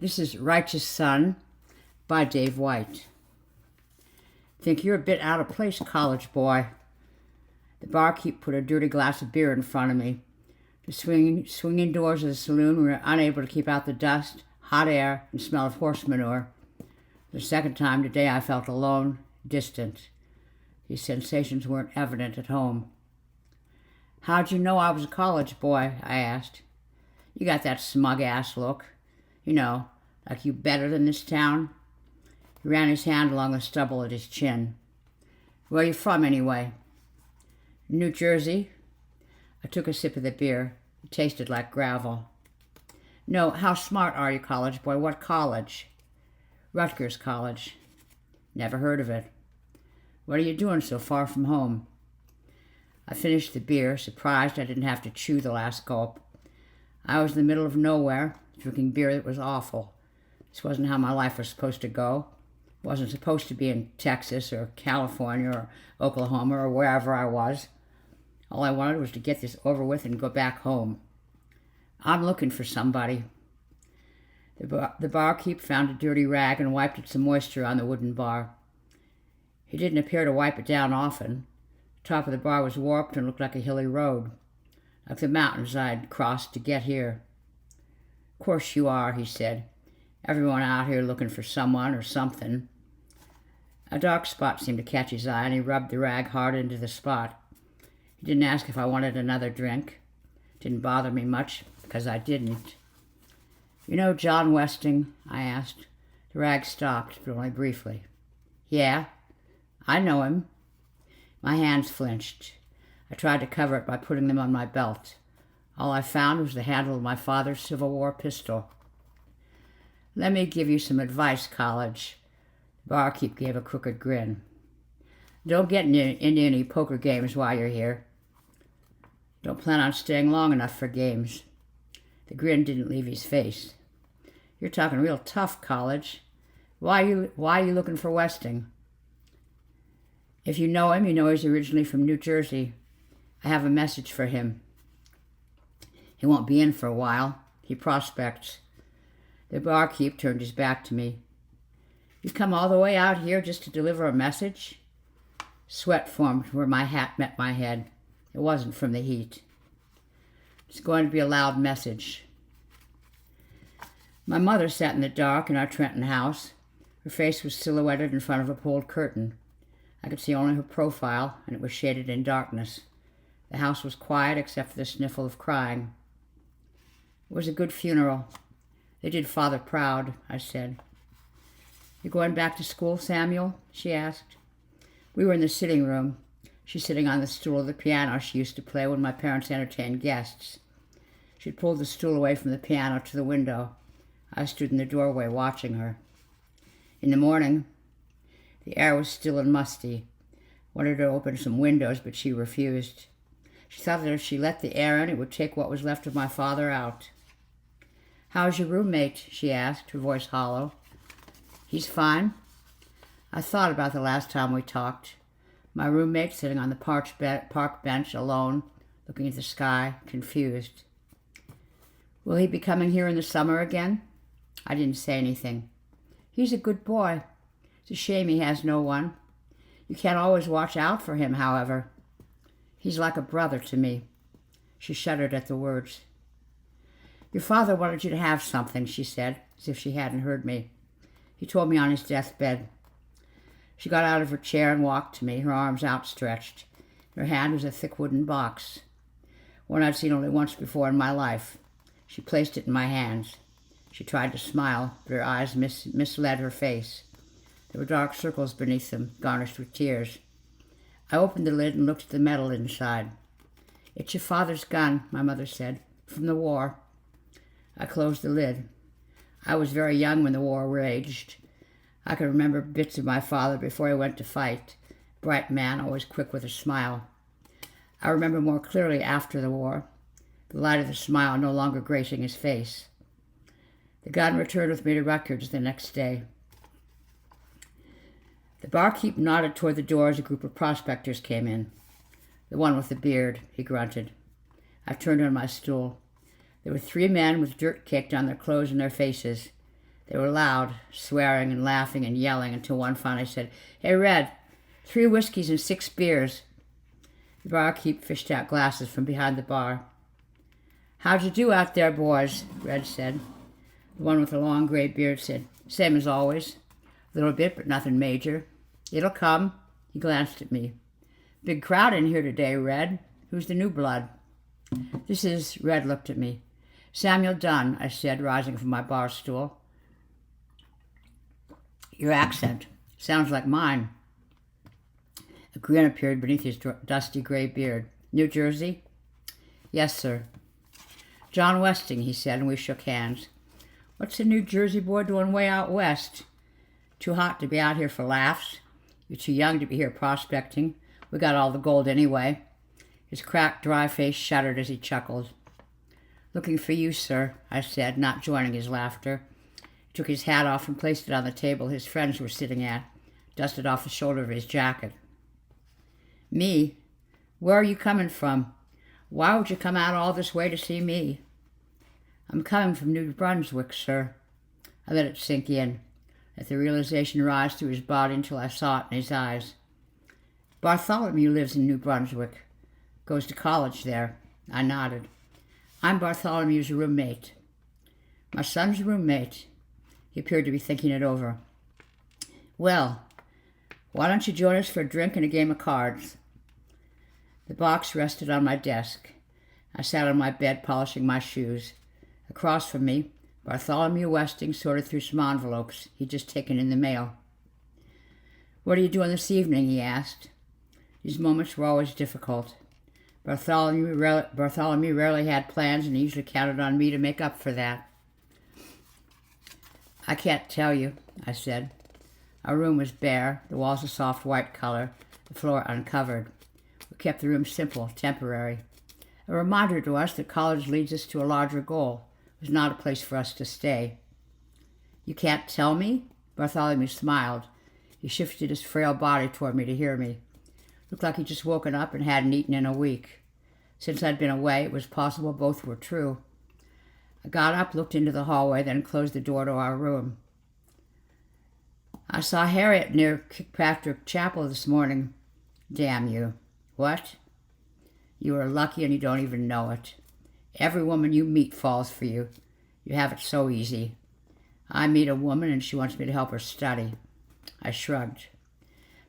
This is Righteous Son by Dave White. Think you're a bit out of place, college boy. The barkeep put a dirty glass of beer in front of me. The swinging doors of the saloon were unable to keep out the dust, hot air, and smell of horse manure. The second time today I felt alone, distant. These sensations weren't evident at home. "How'd you know I was a college boy?" I asked. "You got that smug-ass look. You know, like you better than this town." He ran his hand along the stubble at his chin. "Where you from, anyway?" "New Jersey." I took a sip of the beer. It tasted like gravel. "No, how smart are you, college boy? What college?" "Rutgers College." "Never heard of it." "What are you doing so far from home?" I finished the beer, surprised I didn't have to chew the last gulp. I was in the middle of nowhere, drinking beer that was awful. This wasn't how my life was supposed to go. It wasn't supposed to be in Texas or California or Oklahoma or wherever I was. All I wanted was to get this over with and go back home. "I'm looking for somebody." The barkeep found a dirty rag and wiped it some moisture on the wooden bar. He didn't appear to wipe it down often. The top of the bar was warped and looked like a hilly road, like the mountains I'd crossed to get here. "Of course you are," he said. "Everyone out here looking for someone or something." A dark spot seemed to catch his eye, and he rubbed the rag hard into the spot. He didn't ask if I wanted another drink. It didn't bother me much, because I didn't. "You know John Westing?" I asked. The rag stopped, but only briefly. "Yeah, I know him." My hands flinched. I tried to cover it by putting them on my belt. All I found was the handle of my father's Civil War pistol. "Let me give you some advice, college." The barkeep gave a crooked grin. "Don't get into any poker games while you're here. Don't plan on staying long enough for games." The grin didn't leave his face. "You're talking real tough, college. Why are you looking for Westing?" "If you know him, you know he's originally from New Jersey. I have a message for him. He won't be in for a while. He prospects." The barkeep turned his back to me. "You've come all the way out here just to deliver a message?" Sweat formed where my hat met my head. It wasn't from the heat. "It's going to be a loud message." My mother sat in the dark in our Trenton house. Her face was silhouetted in front of a pulled curtain. I could see only her profile, and it was shaded in darkness. The house was quiet except for the sniffle of crying. It was a good funeral. They did Father proud, I said. "You going back to school, Samuel?" she asked. We were in the sitting room. She sitting on the stool of the piano she used to play when my parents entertained guests. She'd pulled the stool away from the piano to the window. I stood in the doorway watching her. In the morning, the air was still and musty. Wanted to open some windows, but she refused. She thought that if she let the air in, it would take what was left of my father out. "How's your roommate?" she asked, her voice hollow. "He's fine." I thought about the last time we talked. My roommate sitting on the park bench alone, looking at the sky, confused. "Will he be coming here in the summer again?" I didn't say anything. "He's a good boy. It's a shame he has no one. You can't always watch out for him, however. He's like a brother to me." She shuddered at the words. "Your father wanted you to have something," she said, as if she hadn't heard me. "He told me on his deathbed." She got out of her chair and walked to me, her arms outstretched. In her hand was a thick wooden box, one I'd seen only once before in my life. She placed it in my hands. She tried to smile, but her eyes misled her face. There were dark circles beneath them, garnished with tears. I opened the lid and looked at the metal inside. "It's your father's gun," my mother said, "from the war." I closed the lid. I was very young when the war raged. I could remember bits of my father before he went to fight. Bright man, always quick with a smile. I remember more clearly after the war, the light of the smile no longer gracing his face. The gun returned with me to Rutgers the next day. The barkeep nodded toward the door as a group of prospectors came in. "The one with the beard," he grunted. I turned on my stool. There were 3 men with dirt caked on their clothes and their faces. They were loud, swearing and laughing and yelling until one finally said, "Hey, Red, 3 whiskeys and 6 beers." The barkeep fished out glasses from behind the bar. "How'd you do out there, boys?" Red said. The one with the long gray beard said, "Same as always. A little bit, but nothing major. It'll come." He glanced at me. "Big crowd in here today, Red. Who's the new blood?" "This is," Red looked at me. "Samuel Dunn," I said, rising from my bar stool. "Your accent sounds like mine." A grin appeared beneath his dusty gray beard. "New Jersey?" "Yes, sir." "John Westing," he said, and we shook hands. "What's a New Jersey boy doing way out west?" "Too hot to be out here for laughs. You're too young to be here prospecting. We got all the gold anyway." His cracked, dry face shuddered as he chuckled. "Looking for you, sir," I said, not joining his laughter. He took his hat off and placed it on the table his friends were sitting at, dusted off the shoulder of his jacket. "Me? Where are you coming from? Why would you come out all this way to see me?" "I'm coming from New Brunswick, sir." I let it sink in, let the realization rise through his body until I saw it in his eyes. "Bartholomew lives in New Brunswick. Goes to college there." I nodded. "I'm Bartholomew's roommate." "My son's roommate." He appeared to be thinking it over. "Well, why don't you join us for a drink and a game of cards?" The box rested on my desk. I sat on my bed polishing my shoes. Across from me, Bartholomew Westing sorted through some envelopes he'd just taken in the mail. "What are you doing this evening?" he asked. These moments were always difficult. Bartholomew rarely had plans, and he usually counted on me to make up for that. "I can't tell you," I said. Our room was bare, the walls a soft white color, the floor uncovered. We kept the room simple, temporary. A reminder to us that college leads us to a larger goal. It was not a place for us to stay. "You can't tell me?" Bartholomew smiled. He shifted his frail body toward me to hear me. Looked like he'd just woken up and hadn't eaten in a week. Since I'd been away, it was possible both were true. I got up, looked into the hallway, then closed the door to our room. "I saw Harriet near Kirkpatrick Chapel this morning." "Damn you." "What?" "You are lucky and you don't even know it. Every woman you meet falls for you. You have it so easy. I meet a woman and she wants me to help her study." I shrugged.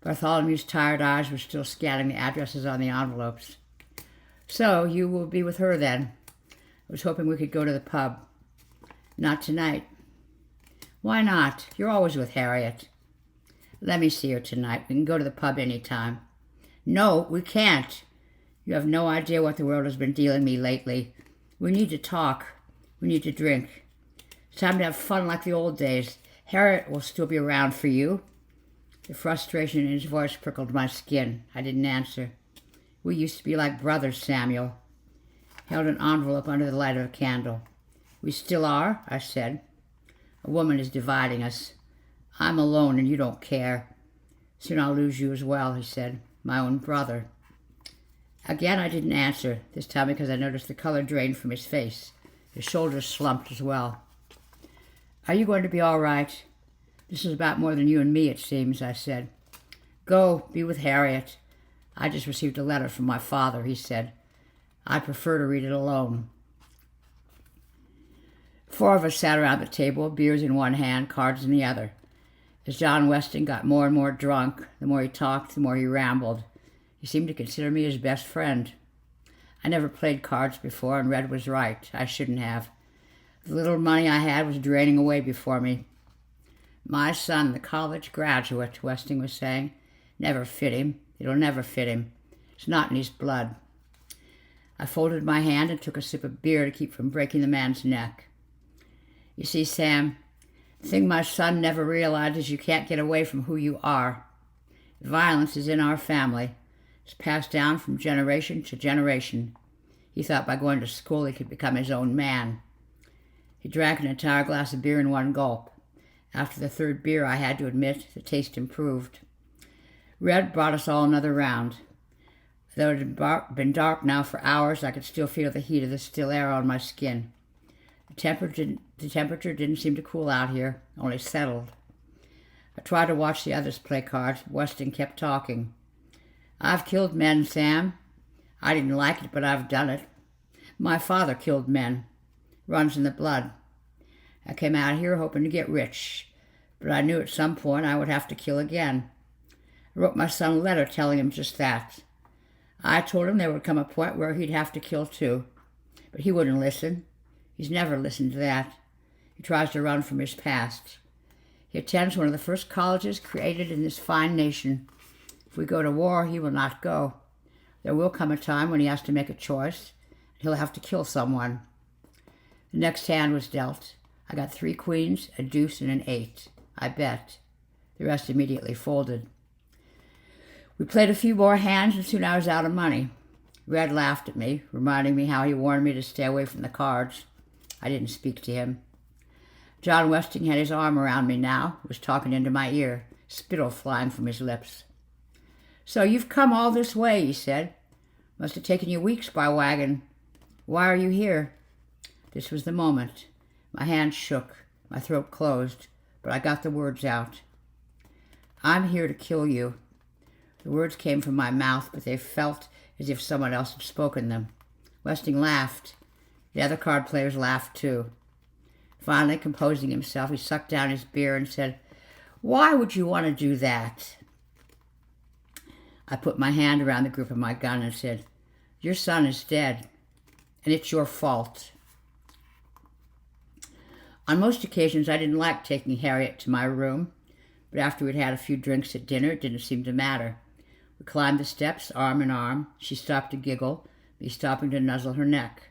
Bartholomew's tired eyes were still scanning the addresses on the envelopes. "So, you will be with her then? I was hoping we could go to the pub." "Not tonight." "Why not? You're always with Harriet." "Let me see her tonight. We can go to the pub any time." "No, we can't. You have no idea what the world has been dealing me lately. We need to talk. We need to drink. It's time to have fun like the old days. Harriet will still be around for you." The frustration in his voice prickled my skin. I didn't answer. "We used to be like brothers, Samuel." He held an envelope under the light of a candle. "We still are," I said. "A woman is dividing us. I'm alone and you don't care. Soon I'll lose you as well," he said. "My own brother." Again I didn't answer, this time because I noticed the color drain from his face. His shoulders slumped as well. "Are you going to be all right? This is about more than you and me, it seems," I said. "Go, be with Harriet. I just received a letter from my father," he said. "I prefer to read it alone." 4 of us sat around the table, beers in one hand, cards in the other. As John Westing got more and more drunk, the more he talked, the more he rambled. He seemed to consider me his best friend. I never played cards before, and Red was right. I shouldn't have. The little money I had was draining away before me. "My son, the college graduate," Westing was saying. "Never fit him. It'll never fit him. It's not in his blood." I folded my hand and took a sip of beer to keep from breaking the man's neck. "You see, Sam, the thing my son never realized is you can't get away from who you are. Violence is in our family. It's passed down from generation to generation. He thought by going to school he could become his own man." He drank an entire glass of beer in one gulp. After the 3rd beer, I had to admit, the taste improved. Red brought us all another round. Though it had been dark now for hours, I could still feel the heat of the still air on my skin. The The temperature didn't seem to cool out here, only settled. I tried to watch the others play cards. Weston kept talking. I've killed men, Sam. I didn't like it, but I've done it. My father killed men. Runs in the blood. I came out here hoping to get rich, but I knew at some point I would have to kill again. I wrote my son a letter telling him just that. I told him there would come a point where he'd have to kill too, but he wouldn't listen. He's never listened to that. He tries to run from his past. He attends one of the first colleges created in this fine nation. If we go to war, he will not go. There will come a time when he has to make a choice. He'll have to kill someone. The next hand was dealt. I got 3 queens, a deuce, and an 8. I bet. The rest immediately folded. We played a few more hands, and soon I was out of money. Red laughed at me, reminding me how he warned me to stay away from the cards. I didn't speak to him. John Westing had his arm around me now, was talking into my ear, spittle flying from his lips. So you've come all this way, he said. Must have taken you weeks by wagon. Why are you here? This was the moment. My hand shook, my throat closed, but I got the words out. I'm here to kill you. The words came from my mouth, but they felt as if someone else had spoken them. Westing laughed. The other card players laughed too. Finally, composing himself, he sucked down his beer and said, Why would you want to do that? I put my hand around the grip of my gun and said, Your son is dead, and it's your fault. On most occasions, I didn't like taking Harriet to my room, but after we'd had a few drinks at dinner, it didn't seem to matter. We climbed the steps, arm in arm. She stopped to giggle, me stopping to nuzzle her neck.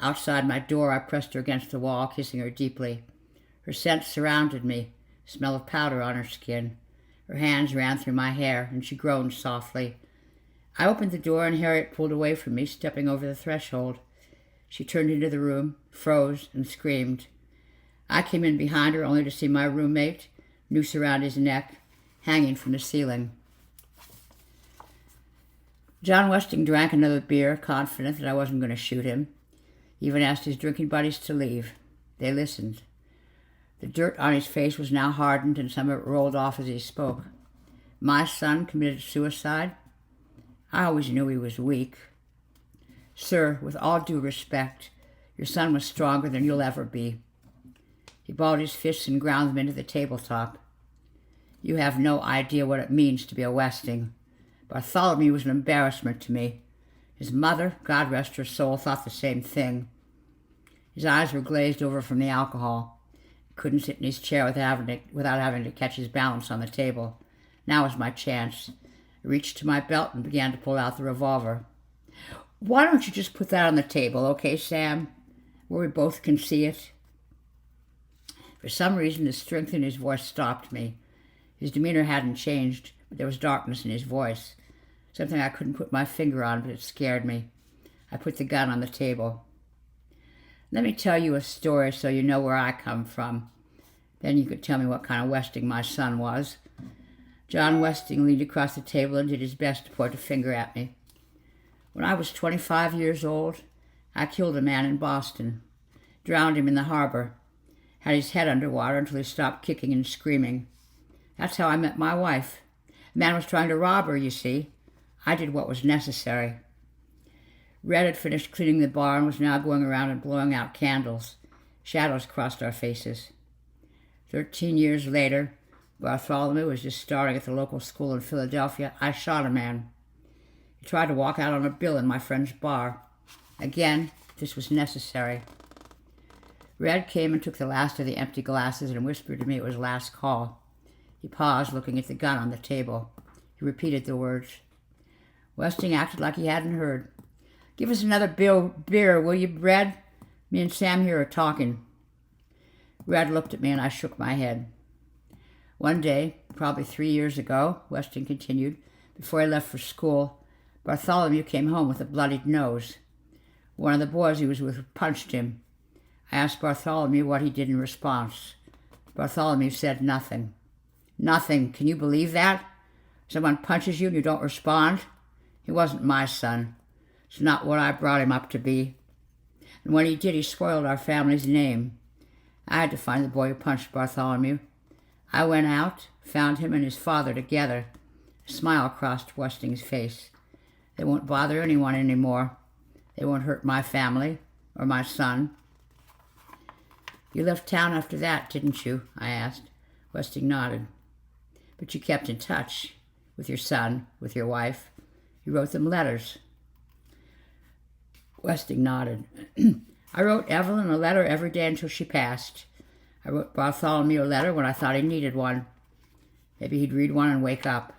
Outside my door, I pressed her against the wall, kissing her deeply. Her scent surrounded me, smell of powder on her skin. Her hands ran through my hair, and she groaned softly. I opened the door, and Harriet pulled away from me, stepping over the threshold. She turned into the room, froze, and screamed. I came in behind her, only to see my roommate, noose around his neck, hanging from the ceiling. John Westing drank another beer, confident that I wasn't going to shoot him. He even asked his drinking buddies to leave. They listened. The dirt on his face was now hardened, and some of it rolled off as he spoke. My son committed suicide? I always knew he was weak. Sir, with all due respect, your son was stronger than you'll ever be. He balled his fists and ground them into the tabletop. You have no idea what it means to be a Westing. Bartholomew was an embarrassment to me. His mother, God rest her soul, thought the same thing. His eyes were glazed over from the alcohol. He couldn't sit in his chair without having to catch his balance on the table. Now was my chance. I reached to my belt and began to pull out the revolver. Why don't you just put that on the table, okay, Sam? Where we both can see it? For some reason, the strength in his voice stopped me. His demeanor hadn't changed, but there was darkness in his voice. Something I couldn't put my finger on, but it scared me. I put the gun on the table. Let me tell you a story so you know where I come from. Then you could tell me what kind of Westing my son was. John Westing leaned across the table and did his best to point a finger at me. When I was 25 years old, I killed a man in Boston, drowned him in the harbor, had his head underwater until he stopped kicking and screaming. That's how I met my wife. The man was trying to rob her, you see. I did what was necessary. Red had finished cleaning the bar and was now going around and blowing out candles. Shadows crossed our faces. 13 years later, Bartholomew was just starting at the local school in Philadelphia. I shot a man. He tried to walk out on a bill in my friend's bar. Again, this was necessary. Red came and took the last of the empty glasses and whispered to me it was last call. He paused, looking at the gun on the table. He repeated the words. Westing acted like he hadn't heard. Give us another beer, will you, Red? Me and Sam here are talking. Red looked at me and I shook my head. One day, probably 3 years ago, Westing continued, before he left for school, Bartholomew came home with a bloodied nose. One of the boys he was with punched him. I asked Bartholomew what he did in response. Bartholomew said nothing. Nothing. Can you believe that? Someone punches you and you don't respond? He wasn't my son. It's not what I brought him up to be. And when he did, he spoiled our family's name. I had to find the boy who punched Bartholomew. I went out, found him and his father together. A smile crossed Westing's face. They won't bother anyone anymore. They won't hurt my family or my son. You left town after that, didn't you? I asked. Westing nodded. But you kept in touch with your son, with your wife. You wrote them letters. Westing nodded. I wrote Evelyn a letter every day until she passed. I wrote Bartholomew a letter when I thought he needed one. Maybe he'd read one and wake up.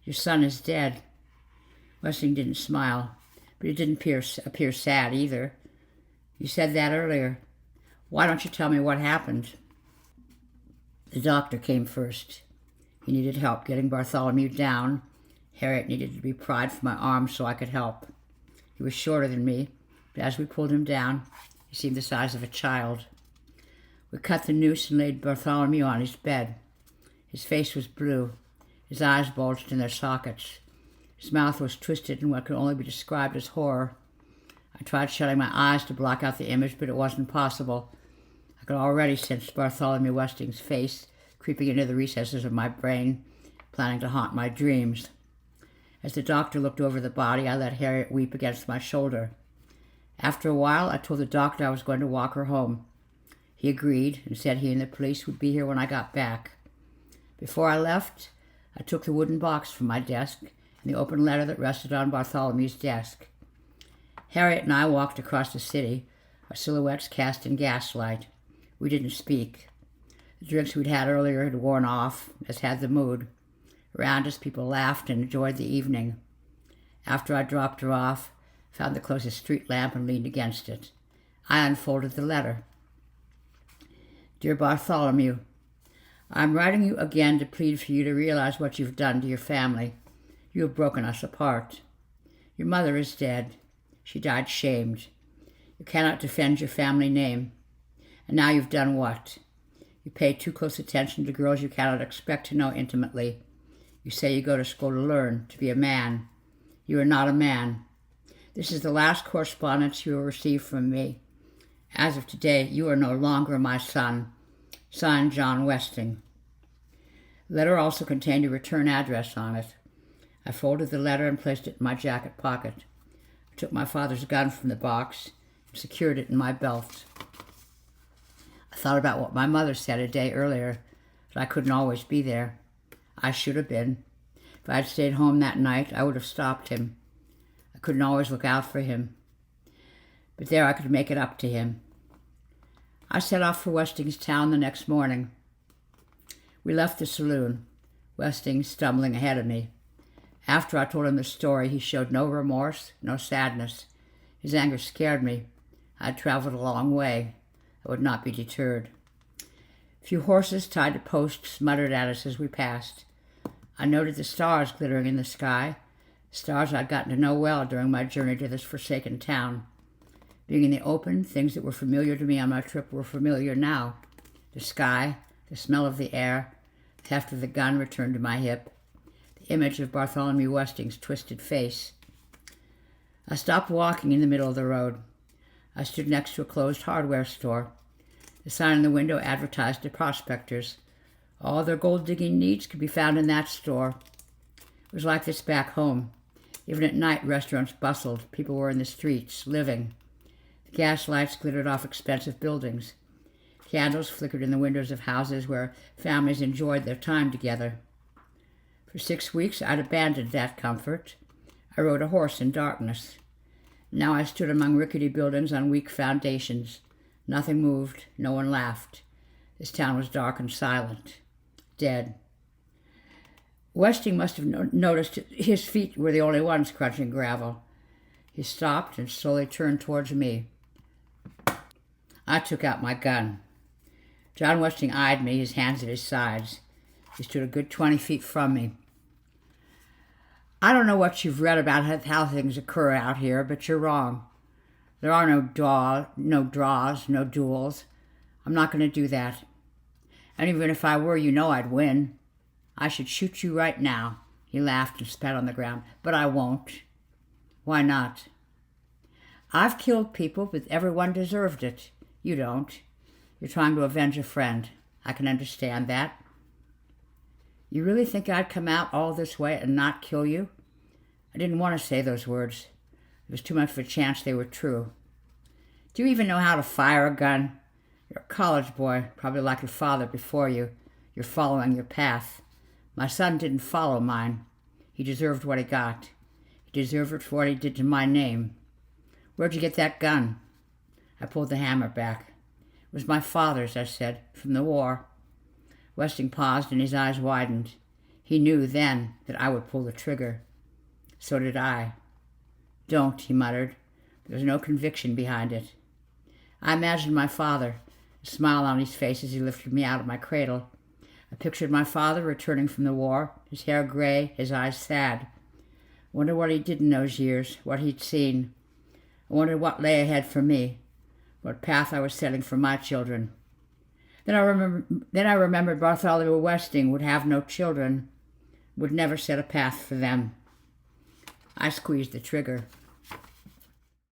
Your son is dead. Westing didn't smile, but he didn't appear sad either. You said that earlier. Why don't you tell me what happened? The doctor came first. He needed help getting Bartholomew down. Harriet needed to be pried from my arms so I could help. He was shorter than me, but as we pulled him down, he seemed the size of a child. We cut the noose and laid Bartholomew on his bed. His face was blue. His eyes bulged in their sockets. His mouth was twisted in what could only be described as horror. I tried shutting my eyes to block out the image, but it wasn't possible. I could already sense Bartholomew Westing's face creeping into the recesses of my brain, planning to haunt my dreams. As the doctor looked over the body, I let Harriet weep against my shoulder. After a while, I told the doctor I was going to walk her home. He agreed and said he and the police would be here when I got back. Before I left, I took the wooden box from my desk and the open letter that rested on Bartholomew's desk. Harriet and I walked across the city, our silhouettes cast in gaslight. We didn't speak. The drinks we'd had earlier had worn off, as had the mood. Around us, people laughed and enjoyed the evening. After I dropped her off, found the closest street lamp and leaned against it. I unfolded the letter. Dear Bartholomew, I'm writing you again to plead for you to realize what you've done to your family. You have broken us apart. Your mother is dead. She died shamed. You cannot defend your family name. And now you've done what? You pay too close attention to girls you cannot expect to know intimately. You say you go to school to learn, to be a man. You are not a man. This is the last correspondence you will receive from me. As of today, you are no longer my son. Signed, John Westing. The letter also contained a return address on it. I folded the letter and placed it in my jacket pocket. I took my father's gun from the box and secured it in my belt. I thought about what my mother said a day earlier, that I couldn't always be there. I should have been. If I had stayed home that night, I would have stopped him. I couldn't always look out for him. But there I could make it up to him. I set off for Westing's town the next morning. We left the saloon, Westing stumbling ahead of me. After I told him the story, he showed no remorse, no sadness. His anger scared me. I had traveled a long way. I would not be deterred. A few horses tied to posts muttered at us as we passed. I noted the stars glittering in the sky, stars I'd gotten to know well during my journey to this forsaken town. Being in the open, things that were familiar to me on my trip were familiar now. The sky, the smell of the air, the heft of the gun returned to my hip, the image of Bartholomew Westing's twisted face. I stopped walking in the middle of the road. I stood next to a closed hardware store. The sign in the window advertised to prospectors. All their gold-digging needs could be found in that store. It was like this back home. Even at night, restaurants bustled. People were in the streets, living. The gas lights glittered off expensive buildings. Candles flickered in the windows of houses where families enjoyed their time together. For 6 weeks, I'd abandoned that comfort. I rode a horse in darkness. Now I stood among rickety buildings on weak foundations. Nothing moved, no one laughed. This town was dark and silent, dead. Westing must have noticed his feet were the only ones crunching gravel. He stopped and slowly turned towards me. I took out my gun. John Westing eyed me, his hands at his sides. He stood a good 20 feet from me. I don't know what you've read about how things occur out here, but you're wrong. There are no draws, no duels. I'm not going to do that. And even if I were, you know I'd win. I should shoot you right now. He laughed and spat on the ground. But I won't. Why not? I've killed people, but everyone deserved it. You don't. You're trying to avenge a friend. I can understand that. You really think I'd come out all this way and not kill you? I didn't want to say those words. There was too much of a chance they were true. Do you even know how to fire a gun? You're a college boy, probably like your father before you. You're following your path. My son didn't follow mine. He deserved what he got. He deserved it for what he did to my name. Where'd you get that gun? I pulled the hammer back. It was my father's, I said, from the war. Westing paused and his eyes widened. He knew then that I would pull the trigger. So did I. Don't, he muttered. There was no conviction behind it. I imagined my father, a smile on his face as he lifted me out of my cradle. I pictured my father returning from the war, his hair gray, his eyes sad. I wondered what he did in those years, what he'd seen. I wondered what lay ahead for me, what path I was setting for my children. Then I remembered Bartholomew Westing would have no children, would never set a path for them. I squeezed the trigger.